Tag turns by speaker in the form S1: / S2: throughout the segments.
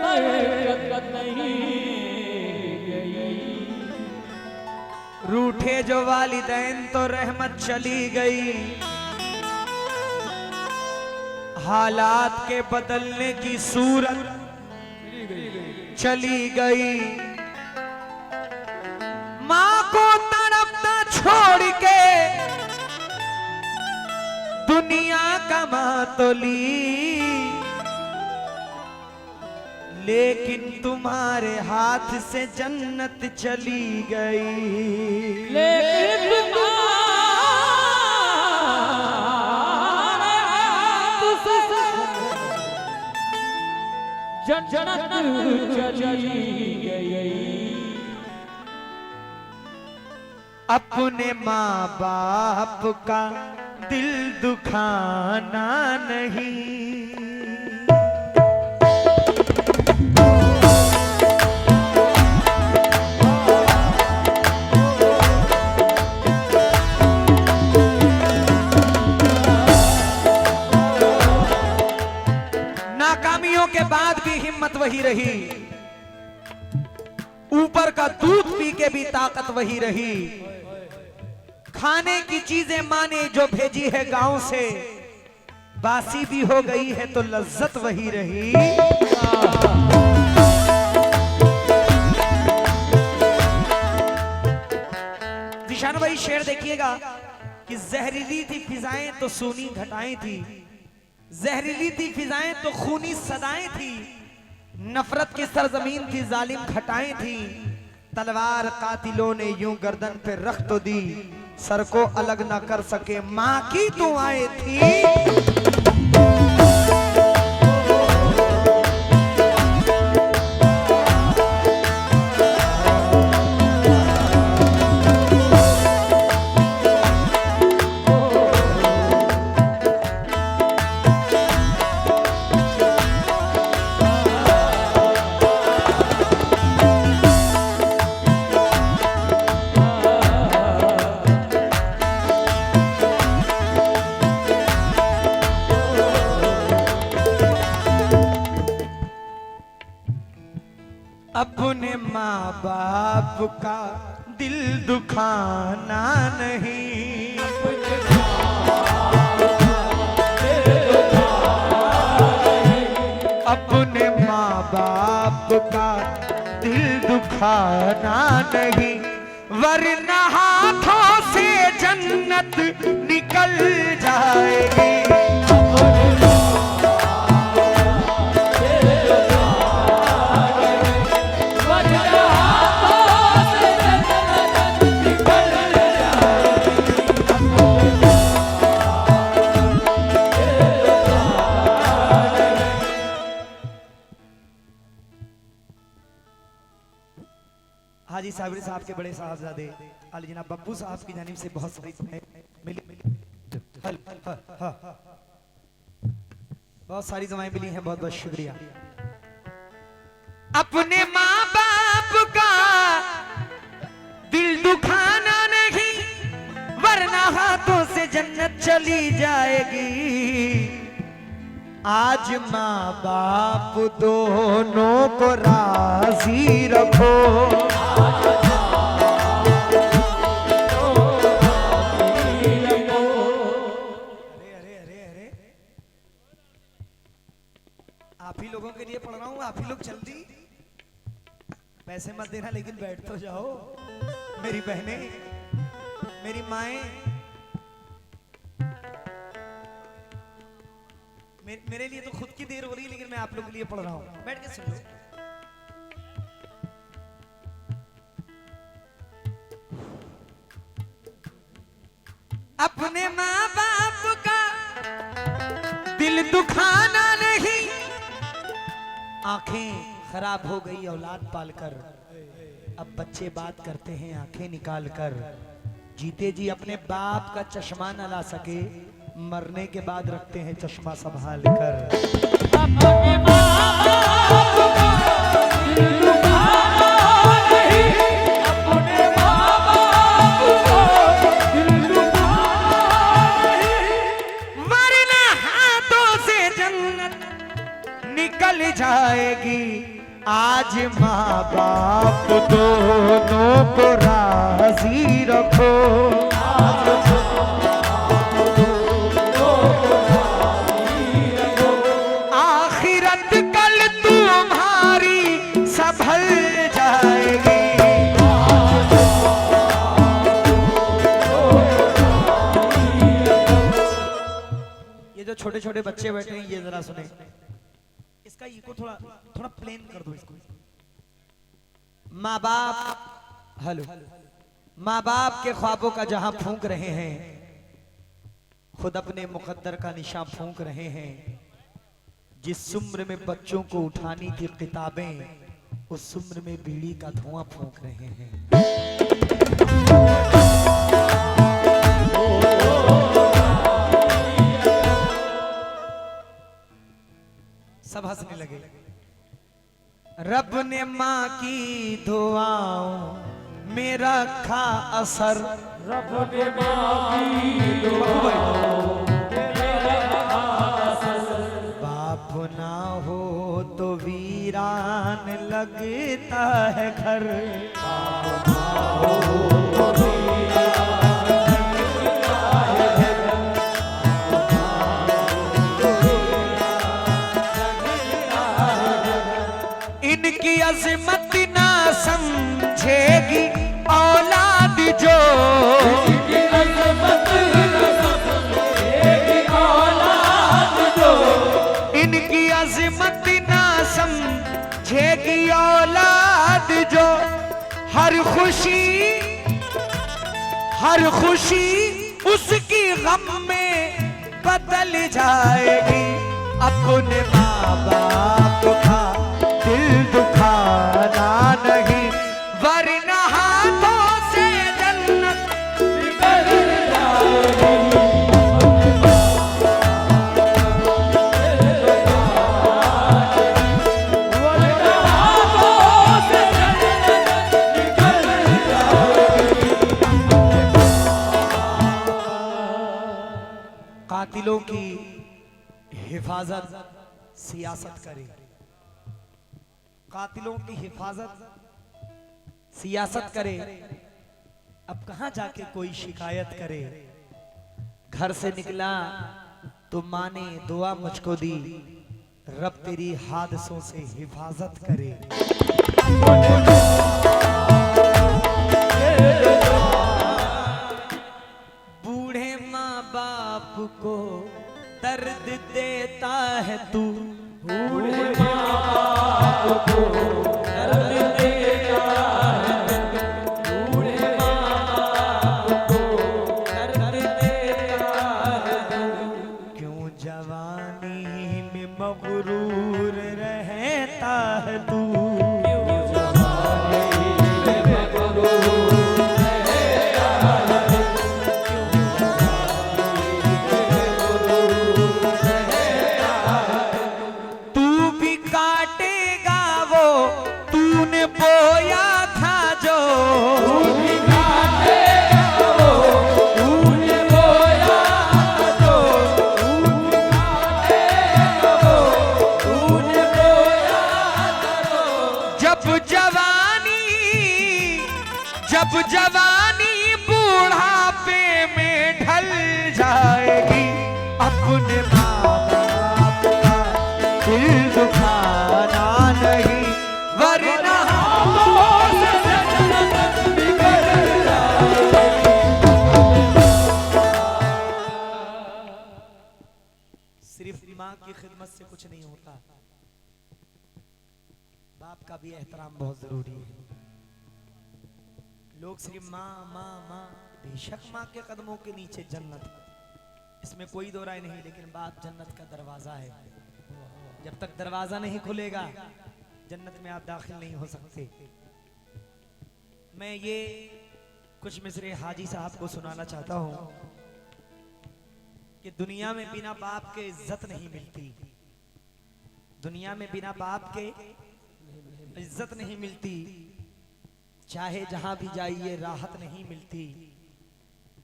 S1: बरकत नहीं गई।
S2: रूठे जो वालिदैन तो रहमत चली गई, हालात के बदलने की सूरत चली गई। माँ को तड़पता छोड़ के दुनिया का मातोली, लेकिन तुम्हारे हाथ से जन्नत चली गई।
S1: लेकिन तुम्हारे हाथ से जन्नत चली गई।
S2: अपने माँ बाप का दिल दुखाना नहीं, नाकामियों के बाद भी हिम्मत वही रही, ऊपर का दूध पी के भी ताकत वही रही। खाने की चीजें माने जो भेजी है गांव से, बासी भी हो गई है तो लज्जत वही रही। निशान भाई शेर देखिएगा कि जहरीली थी फिजाएं तो सूनी घटाएं थी, जहरीली थी फिजाएं तो खूनी सदाएं थी, नफरत की सरजमीन थी जालिम घटाएं थी। तलवार कातिलों ने यूं गर्दन पे रख तो दी, सर को अलग ना कर सके मां की दुआएं थी। अपने माँ बाप का दिल दुखाना नहीं, अपने माँ बाप का दिल दुखाना नहीं, वरना हाथों से जन्नत निकल जाएगी। हाजी साबिर साहब के बड़े साहबजादे आली जनाब बब्बू साहब की जानिब से बहुत सारी मिली, बहुत सारी दुआएं मिली हैं, बहुत बहुत शुक्रिया। अपने माँ बाप का दिल दुखाना नहीं, वरना हाथों से जन्नत चली जाएगी। आज माँ बाप दोनों को राजी रखो, आप ही लोगों के लिए पढ़ रहा हूं, आप ही लोग जल्दी पैसे मत देना, लेकिन बैठ तो जाओ मेरी बहनें, मेरी माएं। मेरे लिए तो खुद की देर हो रही है, लेकिन मैं आप लोगों के लिए पढ़ रहा हूं, बैठ के सुन लो। अपने माँ बाप का दिल दुखाना नहीं, आंखें खराब हो गई औलाद पालकर, अब बच्चे बात करते हैं आंखें निकाल कर। जीते जी अपने बाप का चश्मा न ला सके, मरने के बाद रखते हैं चश्मा संभाल कर।
S1: अपने बाप का दिल दुखाना नहीं, अपने बाप का दिल दुखाना नहीं,
S2: वरना हाथों से जन्नत निकल जाएगी। आज माँ बाप दोनों को राजी रखो। आखिरत कल तुम्हारी संभल जाएगी। ये जो छोटे छोटे बच्चे बैठे हैं ये जरा सुने, इसका इको थोड़ा थोड़ा प्लेन कर दो इसको। माँ बाप, हेलो, माँ बाप के ख्वाबों का जहां फूंक रहे हैं, खुद अपने मुकद्दर का निशान फूंक रहे हैं। जिस उम्र में बच्चों को उठानी थी किताबें, उस उम्र में बीड़ी का धुआं फूंक रहे हैं। सब हंसने लगे। रब ने माँ की दुआओं में रखा असर।
S1: रब ने माँ की दुआओं में रखा असर।
S2: बाप ना हो तो वीरान लगता है घर। बाप ना हो तो वीरान लगता है घर। इनकी अज़मत ना समझेगी औलाद जो।
S1: इनकी अज़मत ना समझेगी औलाद जो।
S2: इनकी अज़मत ना समझेगी औलाद जो। हर खुशी उसकी गम में बदल जाएगी। अपने माँ बाप का दिल दुखाना नहीं, वरना हाथों से जन्नत
S1: निकल जाएगी। वरना हाथों से जन्नत निकल जाएगी।
S2: कातिलों की हिफाजत सियासत करे। कातिलों की हिफाजत सियासत करे। अब कहां जाके कोई शिकायत करे। घर से निकला तो माँ ने दुआ मुझको दी, रब तेरी हादसों से हिफाजत करे। बूढ़े माँ बाप को दर्द देता है तू।
S1: बूढ़े माँ बाप को दर्द देता है। बूढ़े माँ बाप को
S2: दर्द देता है। क्यों जवानी में मगरूर रहता है तू।
S1: क्यों जवानी में मगरूर रहता है।
S2: तू भी काटेगा वो तूने बोया था जो।
S1: तू भी काटेगा वो तूने बोया जो। तू भी काटेगा वो तूने बोया जो।
S2: जब जवानी बूढ़ापे में ढल जाएगी। अपने माँ बाप का दिल दुखाना नहीं, वरना
S1: हाथों से जन्नत निकल जाएगी।
S2: सिर्फ माँ की खिदमत से कुछ नहीं होता, बाप का भी एहतराम बहुत जरूरी है। लोग सिर्फ माँ माँ माँ, बेशक माँ के कदमों के नीचे जन्नत, इसमें कोई दो राय नहीं, लेकिन बाप जन्नत का दरवाजा है। जब तक दरवाजा नहीं खुलेगा जन्नत में आप दाखिल नहीं हो सकते। मैं ये कुछ मिसरे हाजी साहब को सुनाना चाहता हूं कि दुनिया में बिना बाप के इज्जत नहीं मिलती। दुनिया में बिना बाप के इज्जत नहीं मिलती। चाहे जहां भी जाइए राहत नहीं मिलती।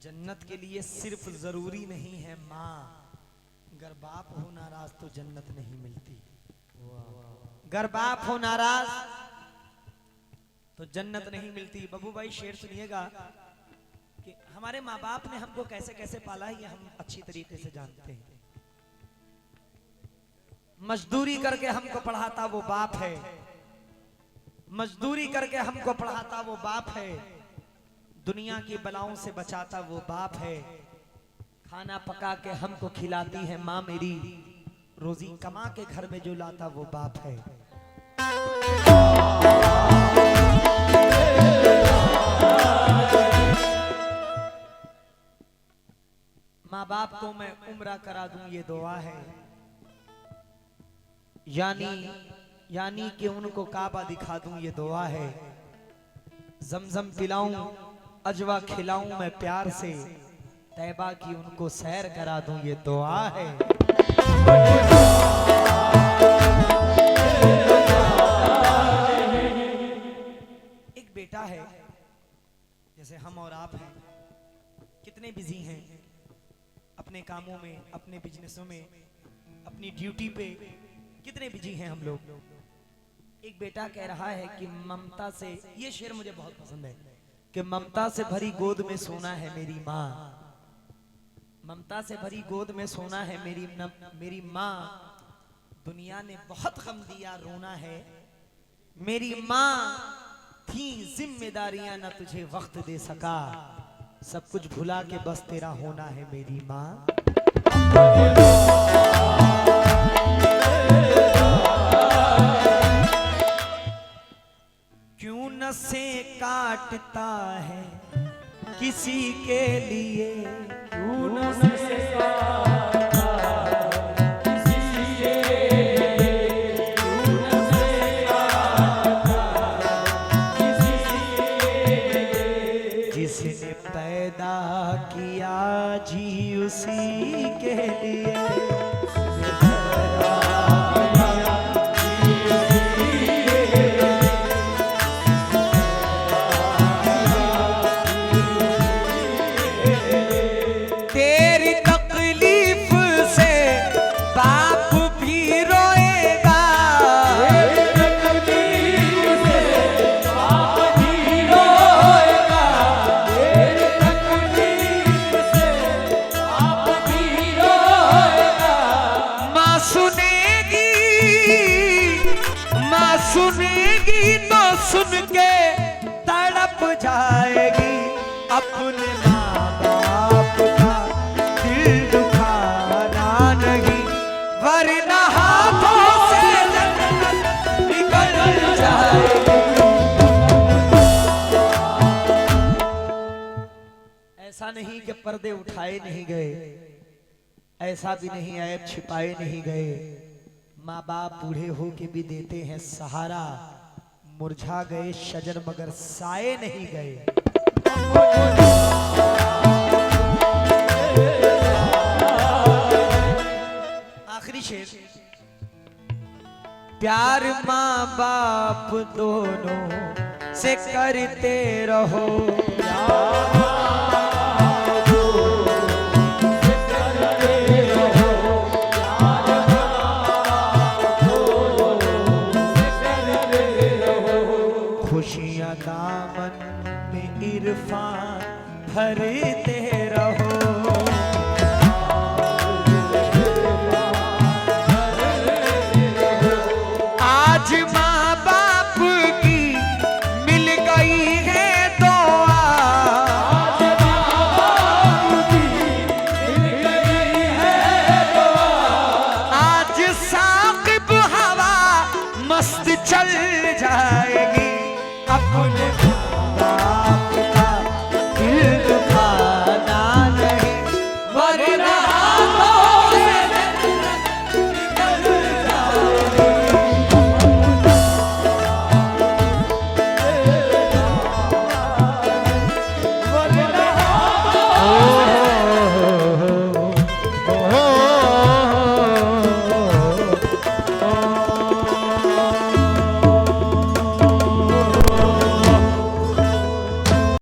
S2: जन्नत के लिए सिर्फ जरूरी नहीं है माँ, अगर बाप हो नाराज तो जन्नत नहीं मिलती। गर बाप हो नाराज तो जन्नत नहीं मिलती। बब्बू भाई शेर सुनिएगा कि हमारे माँ बाप ने हमको कैसे कैसे पाला है, ये हम अच्छी तरीके से जानते हैं। मजदूरी करके हमको पढ़ाता वो बाप है, मजदूरी करके हमको पढ़ाता वो बाप है, दुनिया की बलाओं से बचाता वो बाप है, खाना पका के हमको खिलाती है माँ मेरी, रोजी कमा के घर में जो लाता वो बाप है। माँ बाप को मैं उम्रा करा दूं ये दुआ है, यानी कि उनको काबा दिखा दूं ये दुआ है, जमजम पिलाऊं अजवा खिलाऊं मैं प्यार से, तैबा की उनको सैर करा दूं ये दुआ है। एक बेटा है, जैसे हम और आप हैं, कितने बिजी हैं अपने कामों में, अपने बिजनेसों में, अपनी ड्यूटी पे, कितने बिजी हैं हम लोग। एक बेटा कह रहा है कि ममता से, ये शेर मुझे बहुत पसंद है, कि ममता से भरी गोद में सोना है मेरी माँ, ममता से भरी गोद में सोना है मेरी माँ, दुनिया ने बहुत गम दिया रोना है, मेरी माँ थी जिम्मेदारियां न तुझे वक्त दे सका, सब कुछ भुला के बस तेरा होना है मेरी माँ। क्यों नसें काटता है किसी के लिए,
S1: क्यों नसें काटता है किसी के लिए, क्यों नसें काटता है किसी के लिए,
S2: जिसने पैदा किया जी उसी के लिए, तेरी तकलीफ से बाप भी रोएगा,
S1: तेरी तकलीफ से बाप भी रोएगा, तेरी तकलीफ से बाप भी रोएगा,
S2: माँ सुनेगी तो सुन के तड़प जाएगी, अपने माँ बाप का दिल दुखाना नहीं, वरना हाथों से जन्नत निकल जाएगी। ऐसा नहीं कि पर्दे उठाए नहीं गए, ऐसा भी नहीं ऐब छिपाए नहीं गए, माँ बाप बूढ़े हो के भी देते हैं सहारा, मुरझा गए शजर मगर साए नहीं गए। आखिरी शेर, प्यार माँ बाप दोनों से करते रहो, खुशियाँ दामन में इरफान भरते